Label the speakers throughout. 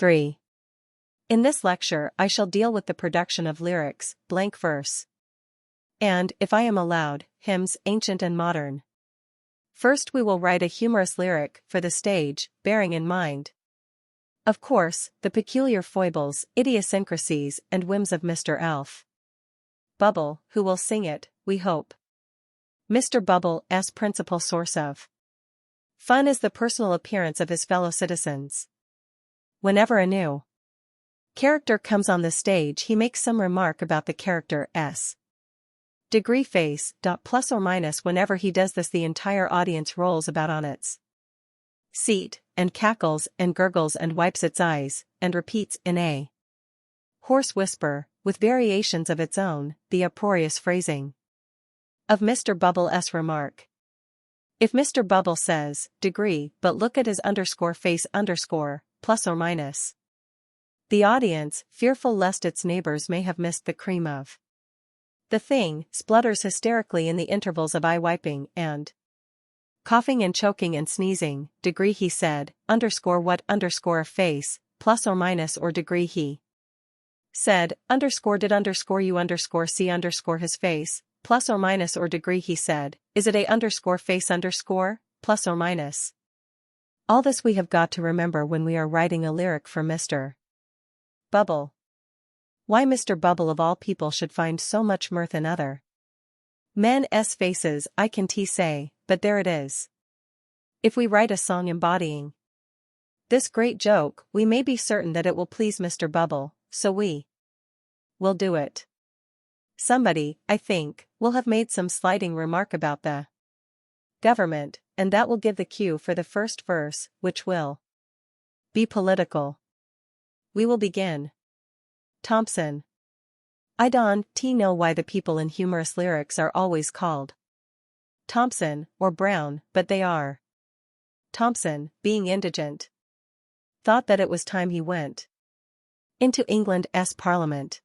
Speaker 1: 3. In this lecture I shall deal with the production of lyrics, blank verse. And, if I am allowed, hymns, ancient and modern. First we will write a humorous lyric for the stage, bearing in mind, of course, the peculiar foibles, idiosyncrasies and whims of Mr. Elf. Bubble, who will sing it, we hope. Mr. Bubble's principal source of fun is the personal appearance of his fellow citizens. Whenever a new character comes on the stage, he makes some remark about the character's degree face, plus or minus. Whenever he does this, the entire audience rolls about on its seat, and cackles and gurgles and wipes its eyes, and repeats in a hoarse whisper, with variations of its own, the uproarious phrasing of Mr. Bubble's remark. If Mr. Bubble says, degree, but look at his face plus or minus. The audience, fearful lest its neighbors may have missed the cream of the thing, splutters hysterically in the intervals of eye wiping and coughing and choking and sneezing. Degree he said, what a face, plus or minus, or degree he said, did you see his face, plus or minus, or degree he said, is it a face plus or minus. All this we have got to remember when we are writing a lyric for Mr. Bubble. Why Mr. Bubble of all people should find so much mirth in other men's faces I can say, but there it is. If we write a song embodying this great joke, we may be certain that it will please Mr. Bubble, so we will do it. Somebody, I think, will have made some slighting remark about the government, and that will give the cue for the first verse, which will be political. We will begin. Thompson. I don't know why the people in humorous lyrics are always called Thompson or Brown, but they are. Thompson, being indigent, thought that it was time he went into England's Parliament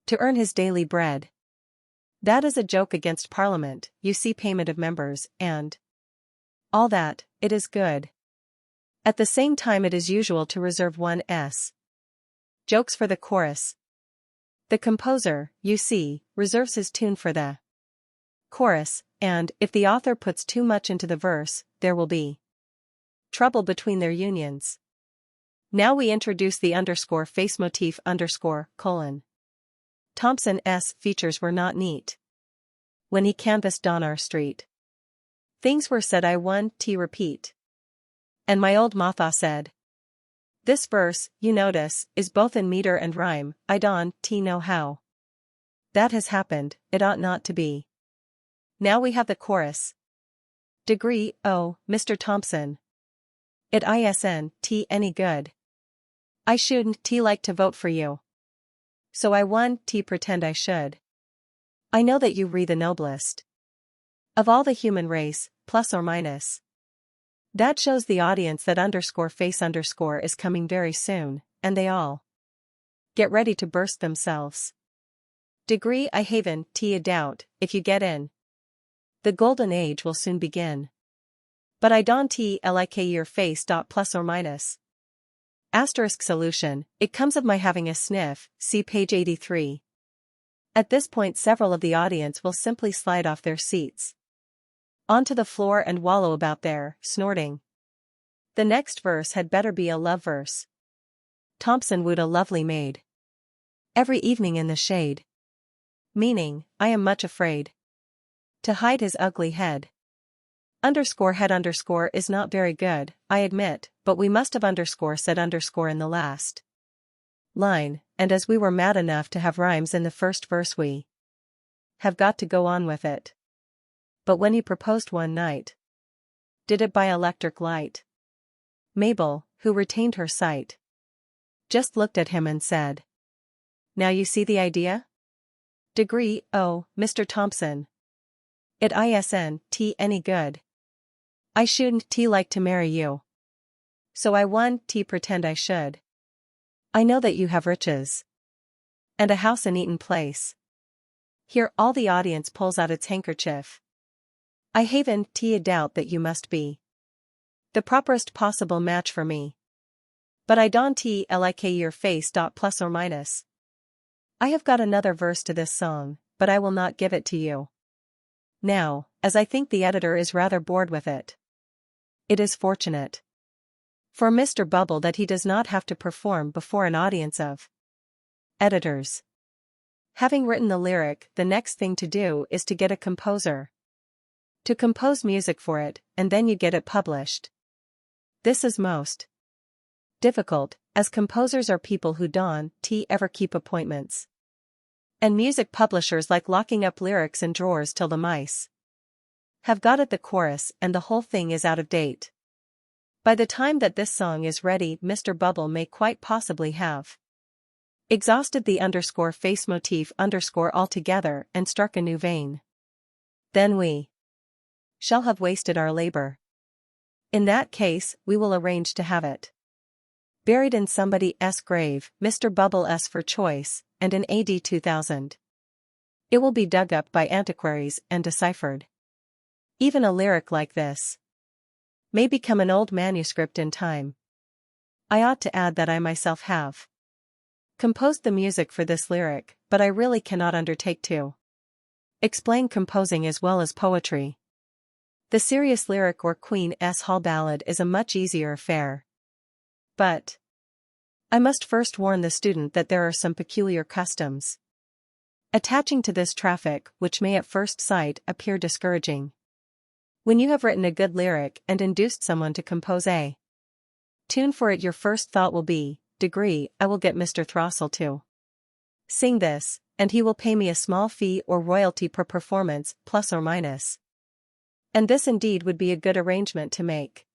Speaker 1: to earn his daily bread. That is a joke against Parliament, you see, payment of members, and all that. It is good. At the same time it is usual to reserve one's jokes for the chorus. The composer, you see, reserves his tune for the chorus, and, if the author puts too much into the verse, there will be trouble between their unions. Now we introduce the face motif Thompson's features were not neat. When he canvassed Donner Street, things were said I repeat. And my old Matha said, this verse, you notice, is both in meter and rhyme. I don't know how that has happened, it ought not to be. Now we have the chorus. Degree, oh, Mr. Thompson. It isn't any good. I shouldn't like to vote for you. So I pretend I should. I know that you re the noblest of all the human race, plus or minus. That shows the audience that face is coming very soon, and they all get ready to burst themselves. Degree, I haven't a doubt, if you get in, the golden age will soon begin. But I don't like your face. Plus or minus. Asterisk solution, it comes of my having a sniff, see page 83. At this point several of the audience will simply slide off their seats onto the floor and wallow about there, snorting. The next verse had better be a love verse. Thompson wooed a lovely maid every evening in the shade. Meaning, I am much afraid to hide his ugly head. Head is not very good, I admit, but we must have said in the last line, and as we were mad enough to have rhymes in the first verse we have got to go on with it. But when he proposed one night, did it by electric light. Mabel, who retained her sight, just looked at him and said, now you see the idea? Degree, oh, Mr. Thompson. It isn't any good. I shouldn't like to marry you. So I pretend I should. I know that you have riches and a house in Eaton Place. Here all the audience pulls out its handkerchief. I haven't a doubt that you must be the properest possible match for me. But I don't like your face. Plus or minus. I have got another verse to this song, but I will not give it to you now, as I think the editor is rather bored with it. It is fortunate for Mr. Bubble that he does not have to perform before an audience of editors. Having written the lyric, the next thing to do is to get a composer to compose music for it, and then you get it published. This is most difficult, as composers are people who don't ever keep appointments. And music publishers like locking up lyrics in drawers till the mice have got at the chorus and the whole thing is out of date. By the time that this song is ready, Mr. Bubble may quite possibly have exhausted the face motif altogether and struck a new vein. Then we shall have wasted our labor. In that case, we will arrange to have it buried in somebody's grave, Mr. Bubble's for choice, and in AD 2000. It will be dug up by antiquaries and deciphered. Even a lyric like this may become an old manuscript in time. I ought to add that I myself have composed the music for this lyric, but I really cannot undertake to explain composing as well as poetry. The serious lyric or Queen's Hall ballad is a much easier affair. But I must first warn the student that there are some peculiar customs attaching to this traffic which may at first sight appear discouraging. When you have written a good lyric and induced someone to compose a tune for it, your first thought will be, I will get Mr. Throstle to sing this, and he will pay me a small fee or royalty per performance, plus or minus. And this indeed would be a good arrangement to make.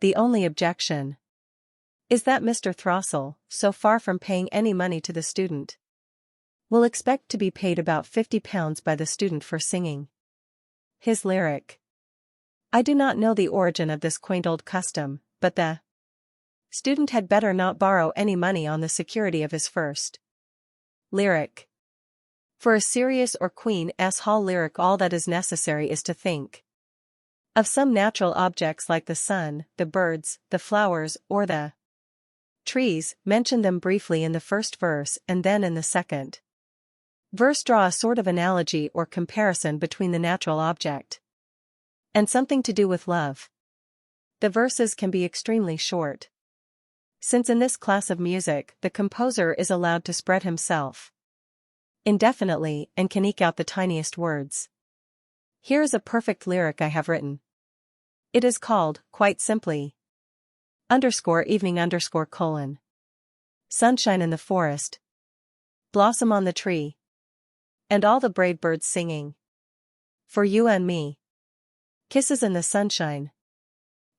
Speaker 1: The only objection is that Mr. Throstle, so far from paying any money to the student, will expect to be paid about £50 by the student for singing his lyric. I do not know the origin of this quaint old custom, but the student had better not borrow any money on the security of his first lyric. For a serious or Queen's Hall lyric, all that is necessary is to think of some natural objects like the sun, the birds, the flowers, or the trees, mention them briefly in the first verse and then in the second verse draw a sort of analogy or comparison between the natural object and something to do with love. The verses can be extremely short, since in this class of music the composer is allowed to spread himself indefinitely and can eke out the tiniest words. Here is a perfect lyric I have written. It is called, quite simply, _evening _: sunshine in the forest, blossom on the tree, and all the brave birds singing for you and me, kisses in the sunshine,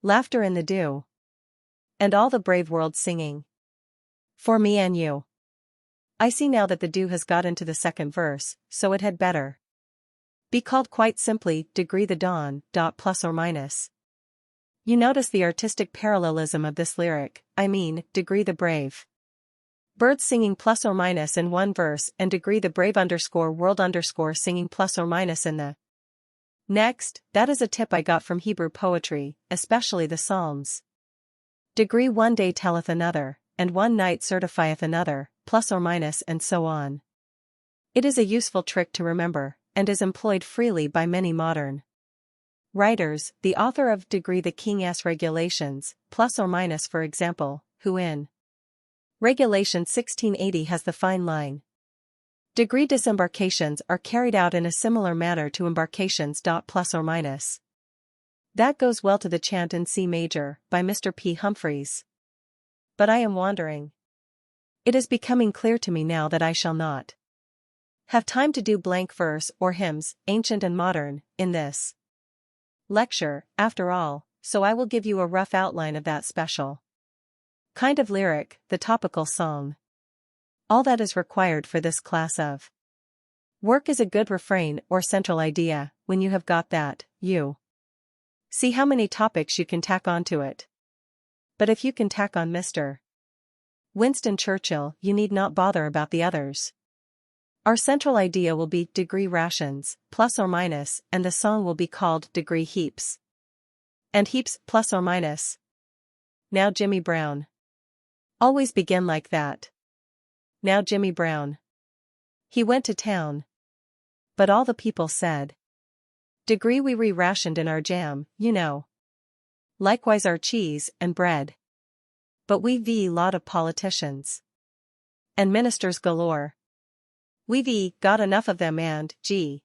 Speaker 1: laughter in the dew, and all the brave world singing for me and you. I see now that the dew has got into the second verse, so it had better be called quite simply, the dawn, plus or minus. You notice the artistic parallelism of this lyric, I mean, the brave birds singing plus or minus in one verse and the brave world singing plus or minus in the next. That is a tip I got from Hebrew poetry, especially the Psalms. One day telleth another, and one night certifieth another, plus or minus, and so on. It is a useful trick to remember, and is employed freely by many modern writers. The author of the King's Regulations, plus or minus for example, who in Regulation 1680 has the fine line, disembarkations are carried out in a similar manner to embarkations. Plus or minus. That goes well to the chant in C major, by Mr. P. Humphreys. But I am wandering. It is becoming clear to me now that I shall not have time to do blank verse or hymns, ancient and modern, in this lecture, after all, so I will give you a rough outline of that special kind of lyric, the topical song. All that is required for this class of work is a good refrain or central idea. When you have got that, you see how many topics you can tack onto it. But if you can tack on Mr. Winston Churchill, you need not bother about the others. Our central idea will be degree rations, plus or minus, and the song will be called degree heaps. And heaps, plus or minus. Now Jimmy Brown Always begin like that. Now Jimmy Brown. He went to town. But all the people said. Degree we re-rationed in our jam, you know. Likewise our cheese and bread. But we lot of politicians. And ministers galore. We got enough of them and, gee.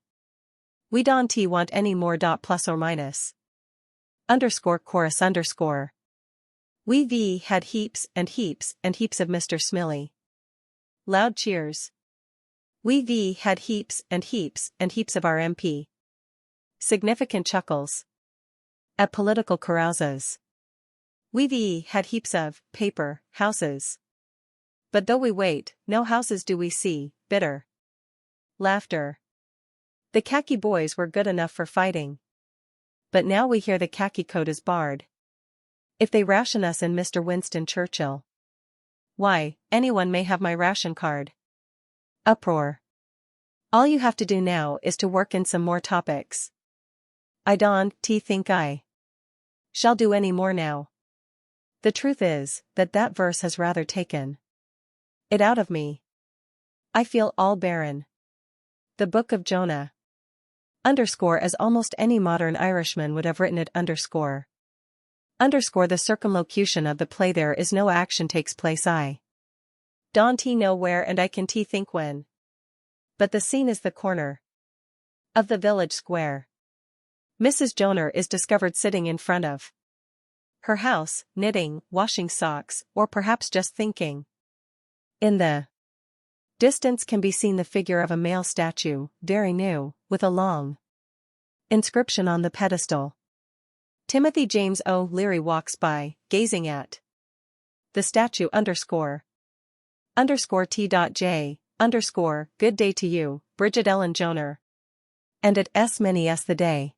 Speaker 1: We don't want any more. Plus or minus. Underscore chorus underscore. We had heaps and heaps and heaps of Mr. Smiley. Loud cheers. We had heaps and heaps and heaps of our MP. Significant chuckles. At political carouses. We had heaps of paper houses. But though we wait, no houses do we see. Bitter. Laughter. The khaki boys were good enough for fighting. But now we hear the khaki code is barred. If they ration us in Mr. Winston Churchill. Why, anyone may have my ration card. Uproar. All you have to do now is to work in some more topics. I don't think I shall do any more now. The truth is, that verse has rather taken it out of me. I feel all barren. The Book of Jonah. Underscore as almost any modern Irishman would have written it underscore. Underscore the circumlocution of the play there is no action takes place I don't know where and I can think when. But the scene is the corner of the village square. Mrs. Jonah is discovered sitting in front of her house, knitting, washing socks, or perhaps just thinking. In the distance can be seen the figure of a male statue, very new, with a long inscription on the pedestal. Timothy James O'Leary walks by, gazing at the statue underscore T.J. underscore good day to you, Bridget Ellen Joner. And it many the day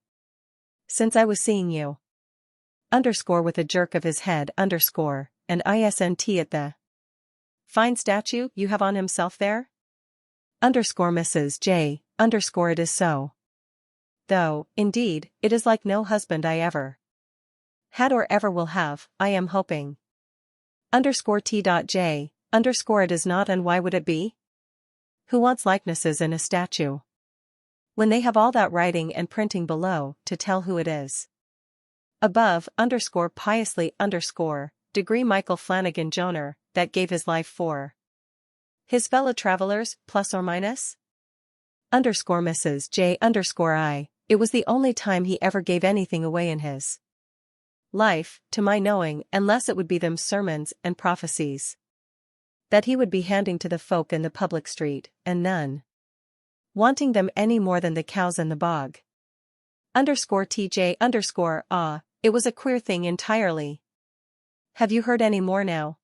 Speaker 1: since I was seeing you. Underscore with a jerk of his head underscore, and isnt at the fine statue you have on himself there? Underscore Mrs. J. underscore it is so. Though, indeed, it is like no husband I ever had or ever will have, I am hoping. Underscore T.J. underscore it is not and why would it be? Who wants likenesses in a statue? When they have all that writing and printing below, to tell who it is. Above, underscore piously underscore, degree Michael Flanagan Joner, that gave his life for his fellow travelers, plus or minus? Underscore Mrs. J. underscore I, it was the only time he ever gave anything away in his life, to my knowing, unless it would be them sermons and prophecies that he would be handing to the folk in the public street, and none wanting them any more than the cows in the bog. Underscore TJ underscore it was a queer thing entirely. Have you heard any more now?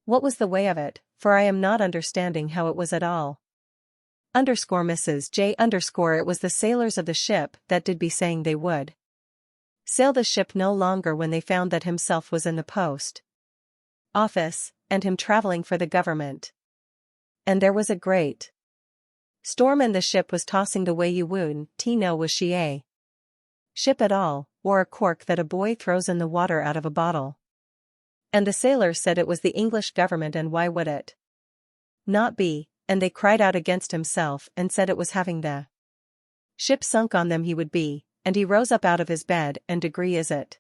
Speaker 1: What was the way of it, for I am not understanding how it was at all. Underscore Mrs. J underscore it was the sailors of the ship that did be saying they would sail the ship no longer when they found that himself was in the post office, and him traveling for the government. And there was a great storm and the ship was tossing the way you would know was she a ship at all, or a cork that a boy throws in the water out of a bottle. And the sailors said it was the English government and why would it not be, and they cried out against himself and said it was having the ship sunk on them he would be, and he rose up out of his bed and degree is it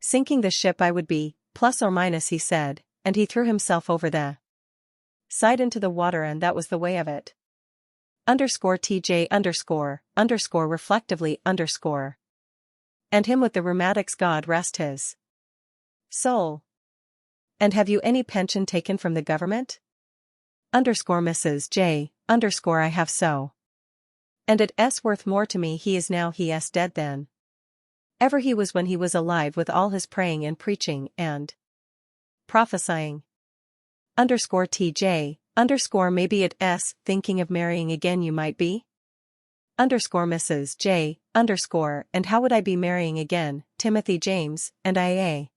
Speaker 1: sinking the ship I would be, plus or minus he said, and he threw himself over the side into the water and that was the way of it. Underscore TJ underscore reflectively underscore. And him with the rheumatics God rest his soul. And have you any pension taken from the government? Underscore Mrs. J underscore I have so. And it's worth more to me he is now he is dead than ever he was when he was alive with all his praying and preaching and prophesying. Underscore TJ underscore maybe it's thinking of marrying again you might be? Underscore Mrs. J underscore and how would I be marrying again, Timothy James, and I a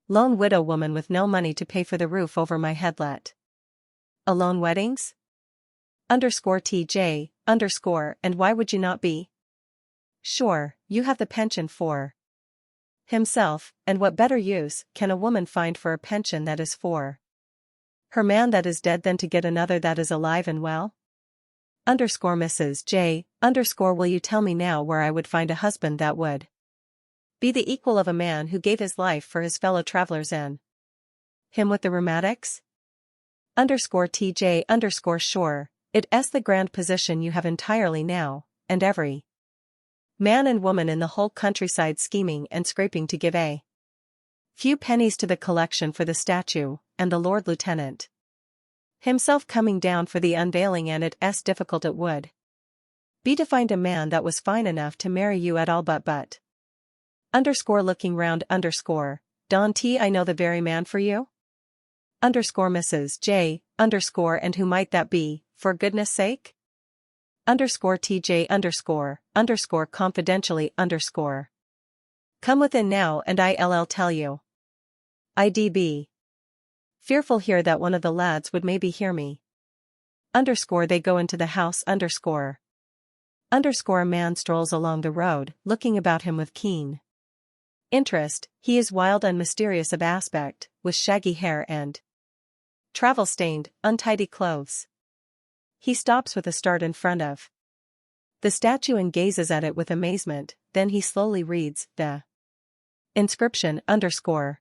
Speaker 1: lone widow woman with no money to pay for the roof over my head let alone weddings? Underscore TJ underscore and why would you not be? Sure, you have the pension for himself, and what better use can a woman find for a pension that is for her man that is dead than to get another that is alive and well? Underscore Mrs. J. Underscore will you tell me now where I would find a husband that would be the equal of a man who gave his life for his fellow travelers and him with the rheumatics? Underscore TJ underscore sure, it's the grand position you have entirely now, and every man and woman in the whole countryside scheming and scraping to give a few pennies to the collection for the statue, and the Lord Lieutenant himself coming down for the unveiling, and it's difficult it would be to find a man that was fine enough to marry you at all but. Underscore looking round underscore, Don T I know the very man for you? Underscore Mrs. J. Underscore and who might that be, for goodness sake? Underscore TJ underscore confidentially underscore. Come within now and I'll tell you. IDB. Fearful here that one of the lads would maybe hear me. Underscore they go into the house underscore. Underscore a man strolls along the road, looking about him with keen interest. He is wild and mysterious of aspect, with shaggy hair and travel-stained, untidy clothes. He stops with a start in front of the statue and gazes at it with amazement, then he slowly reads the inscription underscore.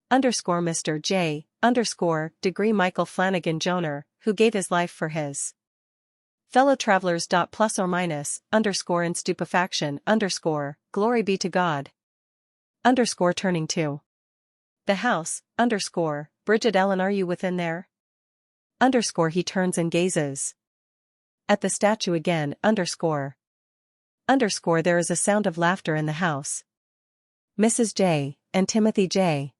Speaker 1: Underscore Mr. J. Underscore degree Michael Flanagan Joner, who gave his life for his fellow travelers. Plus or minus, underscore in stupefaction, underscore, glory be to God. Underscore turning to the house, underscore, Bridget Ellen are you within there? Underscore he turns and gazes at the statue again, underscore. Underscore there is a sound of laughter in the house. Mrs. J. and Timothy J.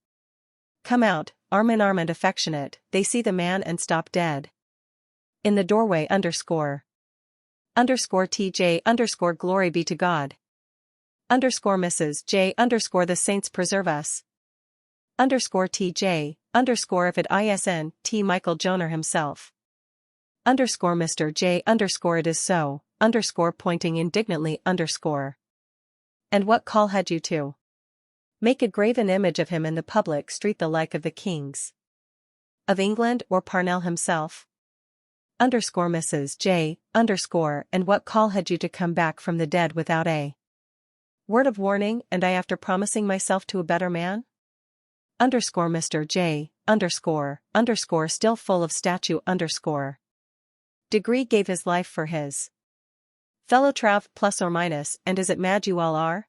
Speaker 1: come out, arm in arm and affectionate, they see the man and stop dead in the doorway underscore. Underscore TJ underscore glory be to God. Underscore Mrs. J. Underscore the saints preserve us. Underscore TJ, underscore if it isn't T. Michael Joner himself. Underscore Mr. J. Underscore it is so, underscore pointing indignantly underscore. And what call had you to make a graven image of him in the public street the like of the kings of England or Parnell himself? Underscore Mrs. J. Underscore and what call had you to come back from the dead without a word of warning, and I after promising myself to a better man? Underscore Mr. J. Underscore still full of statue underscore. Degree gave his life for his fellow trav plus or minus, and is it mad you all are?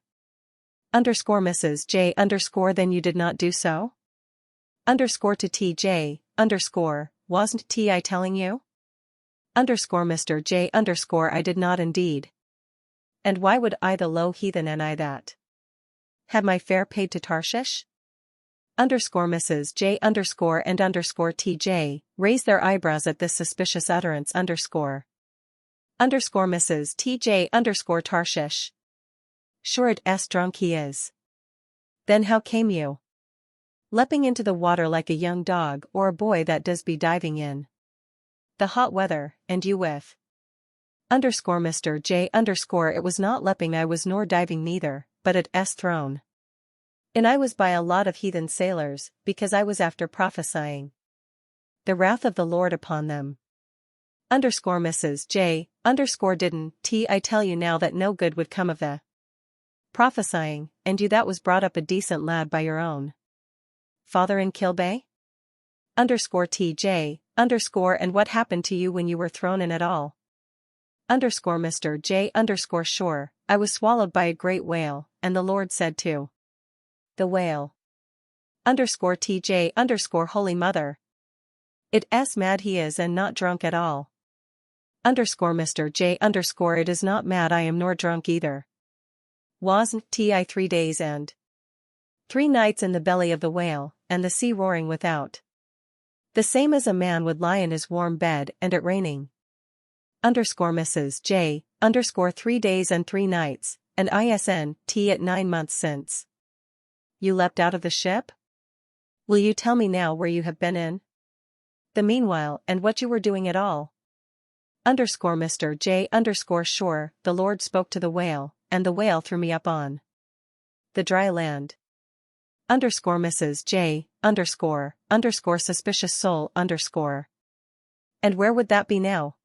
Speaker 1: Underscore Mrs. J. Underscore then you did not do so? Underscore to TJ, underscore, wasn't T I telling you? Underscore Mr. J. Underscore I did not indeed. And why would I the low heathen and I that had my fare paid to Tarshish? Underscore Mrs. J. Underscore and underscore TJ, raise their eyebrows at this suspicious utterance underscore. Underscore Mrs. TJ underscore Tarshish. Sure it's drunk he is. Then how came you leaping into the water like a young dog or a boy that does be diving in the hot weather, and you with underscore Mr. J. Underscore it was not leaping I was nor diving neither, but it's thrown and I was by a lot of heathen sailors, because I was after prophesying the wrath of the Lord upon them. Underscore Mrs. J. Underscore didn't T I tell you now that no good would come of the prophesying, and you that was brought up a decent lad by your own father in Kilbay? Underscore TJ, underscore and what happened to you when you were thrown in at all? Underscore Mr. J. Underscore sure, I was swallowed by a great whale, and the Lord said to the whale. Underscore TJ underscore Holy Mother. It's mad he is and not drunk at all. Underscore Mr. J. Underscore it is not mad I am nor drunk either. Wasn't T I 3 days and 3 nights in the belly of the whale, and the sea roaring without. The same as a man would lie in his warm bed and it raining. Underscore Mrs. J. Underscore 3 days and 3 nights, and ISNT at 9 months since you leapt out of the ship? Will you tell me now where you have been in the meanwhile and what you were doing at all? Underscore Mr. J. Underscore sure, the Lord spoke to the whale, and the whale threw me up on the dry land. underscore Mrs. J, underscore suspicious soul underscore. And where would that be now?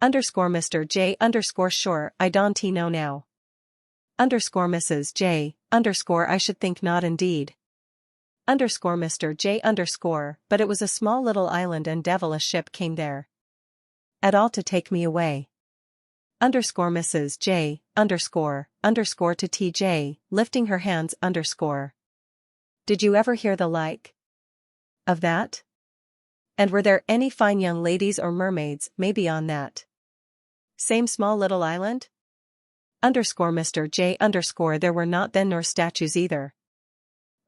Speaker 1: Underscore Mr. J underscore sure I don't know now. Underscore Mrs. J, underscore I should think not indeed. Underscore Mr. J underscore, but it was a small little island and devil a ship came there. At all to take me away. Underscore Mrs. J, underscore to TJ, lifting her hands underscore. Did you ever hear the like of that? And were there any fine young ladies or mermaids maybe on that same small little island? Underscore Mr. J underscore there were not then nor statues either.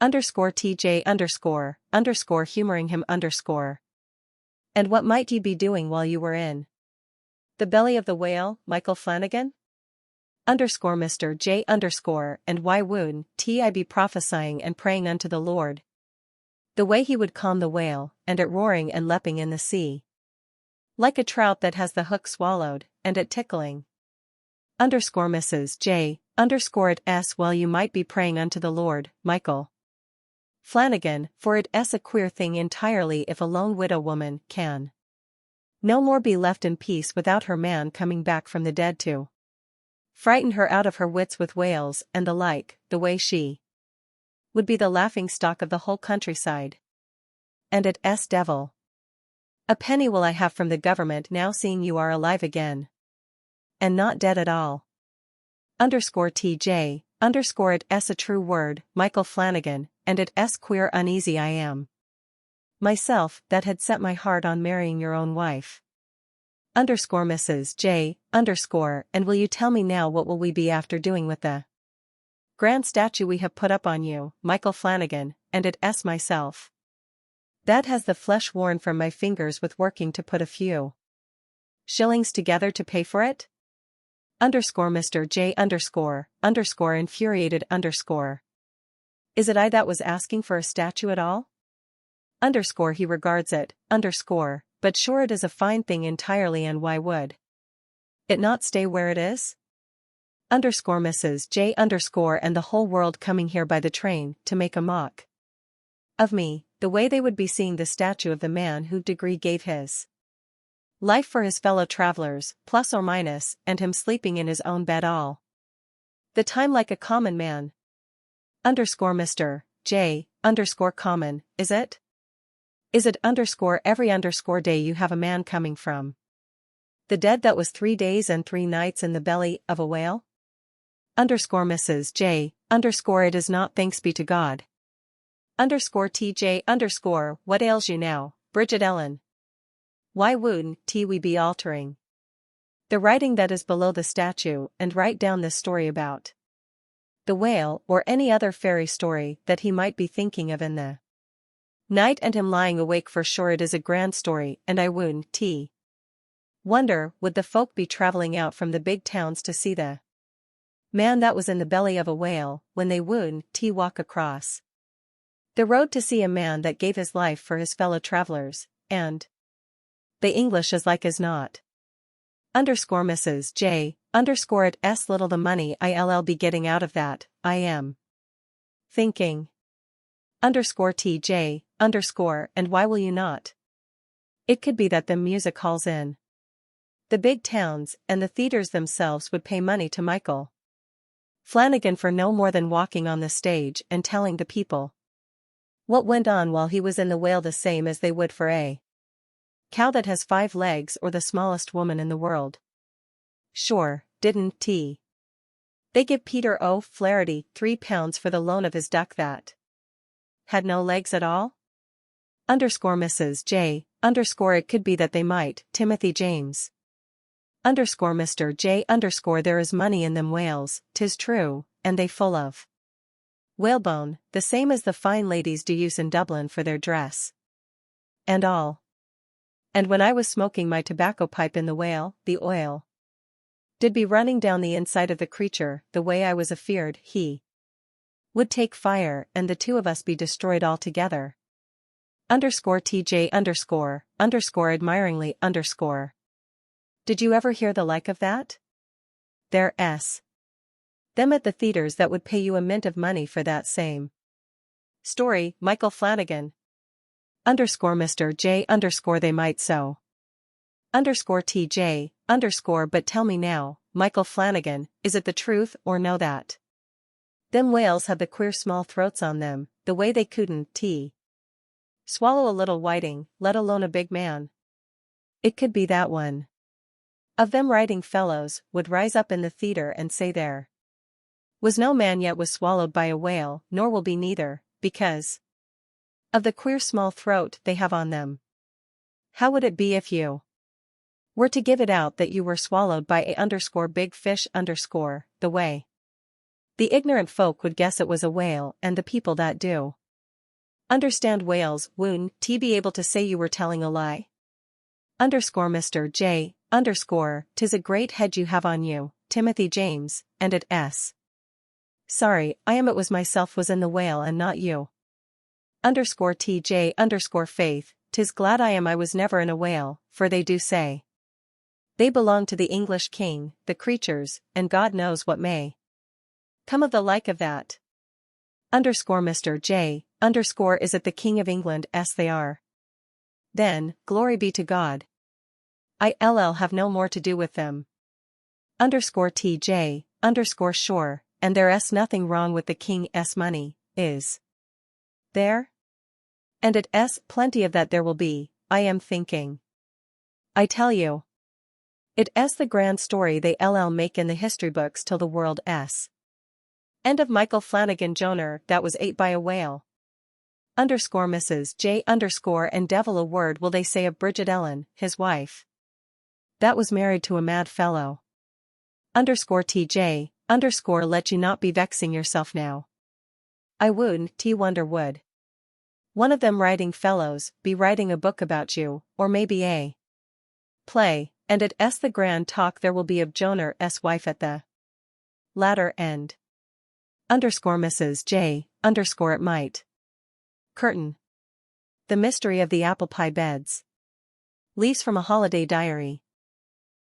Speaker 1: Underscore TJ underscore humoring him underscore. And what might you be doing while you were in the belly of the whale, Michael Flanagan? Underscore Mr. J underscore and why wouldn't I be prophesying and praying unto the Lord? The way he would calm the whale, and it roaring and leaping in the sea. Like a trout that has the hook swallowed, and it tickling. Underscore Mrs. J, underscore it s well you might be praying unto the Lord, Michael Flanagan, for it s a queer thing entirely if a lone widow woman can no more be left in peace without her man coming back from the dead to frighten her out of her wits with whales and the like, the way she would be the laughing stock of the whole countryside. And it s devil. A penny will I have from the government now seeing you are alive again. And not dead at all. Underscore TJ, underscore it s a true word, Michael Flanagan, and it s queer uneasy I am. Myself that had set my heart on marrying your own wife. Underscore Mrs. J, underscore and will you tell me now what will we be after doing with the grand statue we have put up on you, Michael Flanagan, and it s myself. That has the flesh worn from my fingers with working to put a few shillings together to pay for it? Underscore Mr. J underscore infuriated underscore. Is it I that was asking for a statue at all? Underscore he regards it, underscore, but sure it is a fine thing entirely and why would it not stay where it is? Underscore Mrs. J underscore and the whole world coming here by the train to make a mock of me, the way they would be seeing the statue of the man who degree gave his life for his fellow travelers, plus or minus, and him sleeping in his own bed all the time like a common man. Underscore Mr. J underscore common, is it? Is it underscore every underscore day you have a man coming from the dead that was 3 days and 3 nights in the belly of a whale? Underscore Mrs. J underscore it is not thanks be to God. Underscore TJ underscore what ails you now, Bridget Ellen? Why wouldn't we be altering the writing that is below the statue and write down this story about the whale or any other fairy story that he might be thinking of in the night and him lying awake for sure it is a grand story and I wouldn't wonder would the folk be traveling out from the big towns to see the man that was in the belly of a whale when they wouldn't walk across the road to see a man that gave his life for his fellow travelers, and the English as like as not. Underscore Mrs. J underscore it s little the money I'll be getting out of that, I am thinking. Underscore TJ underscore and why will you not? It could be that the music halls in the big towns and the theaters themselves would pay money to Michael Flanagan for no more than walking on the stage and telling the people what went on while he was in the whale the same as they would for a cow that has 5 legs or the smallest woman in the world. Sure, didn't they give Peter O'Flaherty £3 for the loan of his duck that had no legs at all? Underscore Mrs. J underscore it could be that they might, Timothy James. Underscore Mr. J underscore there is money in them whales, 'tis true, and they full of whalebone, the same as the fine ladies do use in Dublin for their dress. And all. And when I was smoking my tobacco pipe in the whale, the oil did be running down the inside of the creature, the way I was afeared he would take fire and the 2 of us be destroyed altogether. Underscore TJ underscore admiringly underscore. Did you ever hear the like of that? There s them at the theaters that would pay you a mint of money for that same Story, Michael Flanagan. Underscore Mr. J underscore they might so. Underscore TJ, underscore but tell me now, Michael Flanagan, is it the truth or no that? Them whales have the queer small throats on them, the way they couldn't swallow a little whiting, let alone a big man. It could be that one. Of them writing fellows would rise up in the theater and say there was no man yet was swallowed by a whale, nor will be neither, because of the queer small throat they have on them. How would it be if you were to give it out that you were swallowed by a underscore big fish underscore, the way the ignorant folk would guess it was a whale, and the people that do understand whales wouldn't be able to say you were telling a lie? Underscore Mr. J, underscore, 'tis a great head you have on you, Timothy James, and it s. Sorry, I am it was myself was in the whale and not you. Underscore TJ underscore Faith, 'tis glad I am I was never in a whale, for they do say they belong to the English king, the creatures, and God knows what may come of the like of that. Underscore Mr. J, underscore is it the King of England they are? Then, glory be to God. I'll have no more to do with them. Underscore TJ, underscore sure, and there's nothing wrong with the king's money, is there? And it's plenty of that there will be, I am thinking. I tell you. It's the grand story they'll make in the history books till the world's end of Michael Flanagan Joner that was ate by a whale. Underscore Mrs. J underscore and devil a word will they say of Bridget Ellen, his wife. That was married to a mad fellow. Underscore TJ, underscore let you not be vexing yourself now. I wouldn't wonder would one of them writing fellows be writing a book about you, or maybe a play, and it's the grand talk there will be of Joner's wife at the latter end. Underscore Mrs. J, underscore it might. Curtain. The mystery of the apple pie beds. Leaves from a holiday diary.